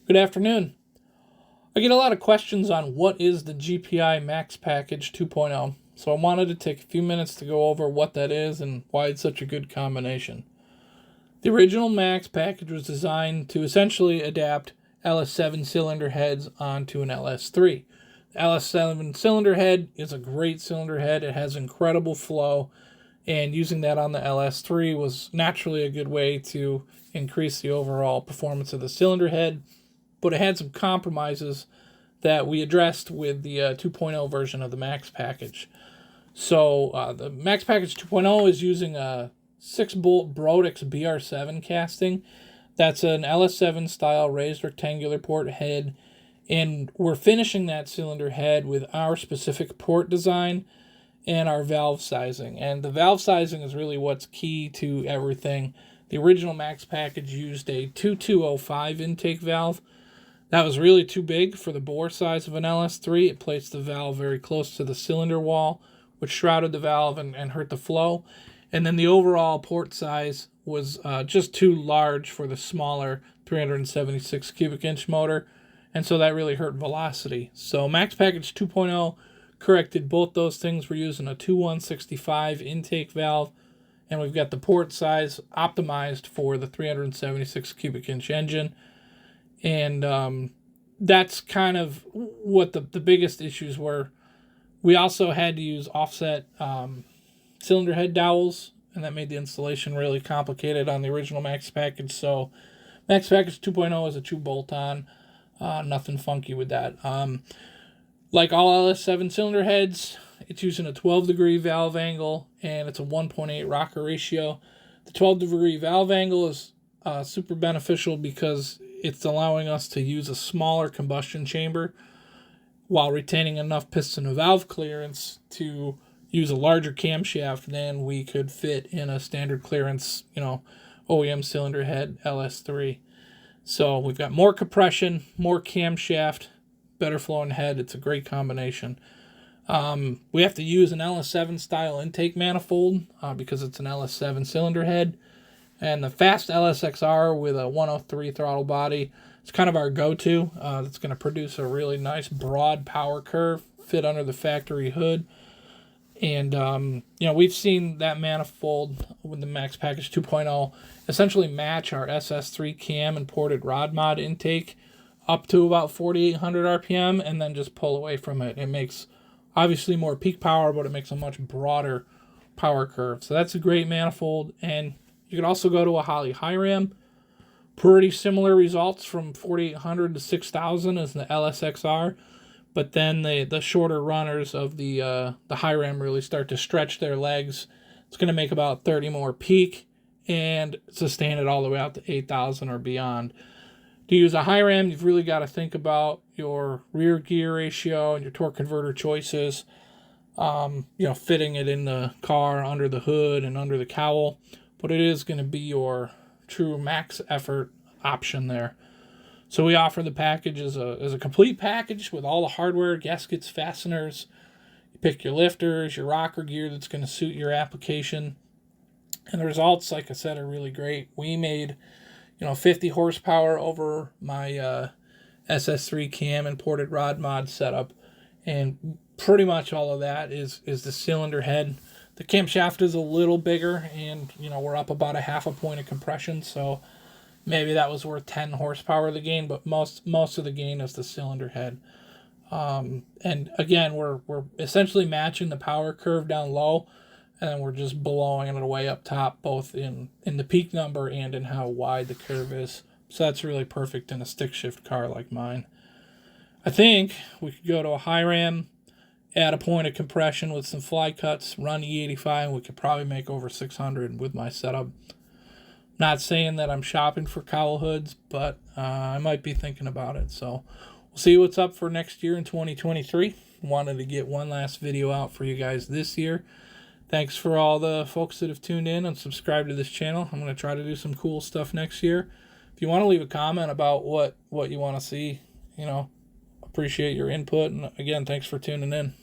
Good afternoon. I get a lot of questions on what is the GPI Max Package 2.0, so I wanted to take a few minutes to go over what that is and why it's such a good combination. The original Max Package was designed to essentially adapt LS7 cylinder heads onto an LS3. The LS7 cylinder head is a great cylinder head. It has incredible flow, and using that on the LS3 was naturally a good way to increase the overall performance of the cylinder head, but it had some compromises that we addressed with the 2.0 version of the Max Package. So the Max Package 2.0 is using a 6-bolt Brodix BR7 casting. That's an LS7 style raised rectangular port head, and we're finishing that cylinder head with our specific port design and our valve sizing. And the valve sizing is really what's key to everything. The original Max Package used a 2205 intake valve. That was really too big for the bore size of an LS3. It placed the valve very close to the cylinder wall, which shrouded the valve and hurt the flow. And then the overall port size was just too large for the smaller 376 cubic inch motor, and so that really hurt velocity. So Max Package 2.0 corrected both those things. We're using a 2165 intake valve, and we've got the port size optimized for the 376 cubic inch engine. And that's kind of what the biggest issues were. We also had to use offset cylinder head dowels, and that made the installation really complicated on the original Max Package. So Max Package 2.0 is a 2-bolt-on. Nothing funky with that. Like all LS7 cylinder heads, it's using a 12-degree valve angle, and it's a 1.8 rocker ratio. The 12-degree valve angle is super beneficial because it's allowing us to use a smaller combustion chamber while retaining enough piston to valve clearance to use a larger camshaft than we could fit in a standard clearance, OEM cylinder head LS3. So we've got more compression, more camshaft, better flowing head. It's a great combination. We have to use an LS7 style intake manifold because it's an LS7 cylinder head. And the fast LSXR with a 103 throttle body, it's kind of our go-to. It's going to produce a really nice broad power curve, fit under the factory hood. And, we've seen that manifold with the Max Package 2.0 essentially match our SS3 cam and ported rod mod intake up to about 4,800 RPM and then just pull away from it. It makes obviously more peak power, but it makes a much broader power curve. So that's a great manifold. And you could also go to a Holley high ram. Pretty similar results from 4,800 to 6,000 as the LSXR. But then the shorter runners of the high ram really start to stretch their legs. It's going to make about 30 more peak and sustain it all the way out to 8,000 or beyond. To use a high ram, you've really got to think about your rear gear ratio and your torque converter choices. Fitting it in the car, under the hood, and under the cowl. But it is going to be your true max effort option there. So we offer the package as a complete package with all the hardware, gaskets, fasteners. You pick your lifters, your rocker gear that's going to suit your application. And the results, like I said, are really great. We made 50 horsepower over my SS3 cam and ported rod mod setup. And pretty much all of that is the cylinder head. The camshaft is a little bigger, and we're up about a half a point of compression, so maybe that was worth 10 horsepower of the gain, but most of the gain is the cylinder head. And again, we're essentially matching the power curve down low, and then we're just blowing it away up top, both in the peak number and in how wide the curve is. So that's really perfect in a stick shift car like mine. I think we could go to a high ram, add a point of compression with some fly cuts, run E85, and we could probably make over 600 with my setup. Not saying that I'm shopping for cowl hoods, but I might be thinking about it. So we'll see what's up for next year in 2023. Wanted to get one last video out for you guys this year. Thanks for all the folks that have tuned in and subscribed to this channel. I'm going to try to do some cool stuff next year. If you want to leave a comment about what you want to see, appreciate your input. And again, thanks for tuning in.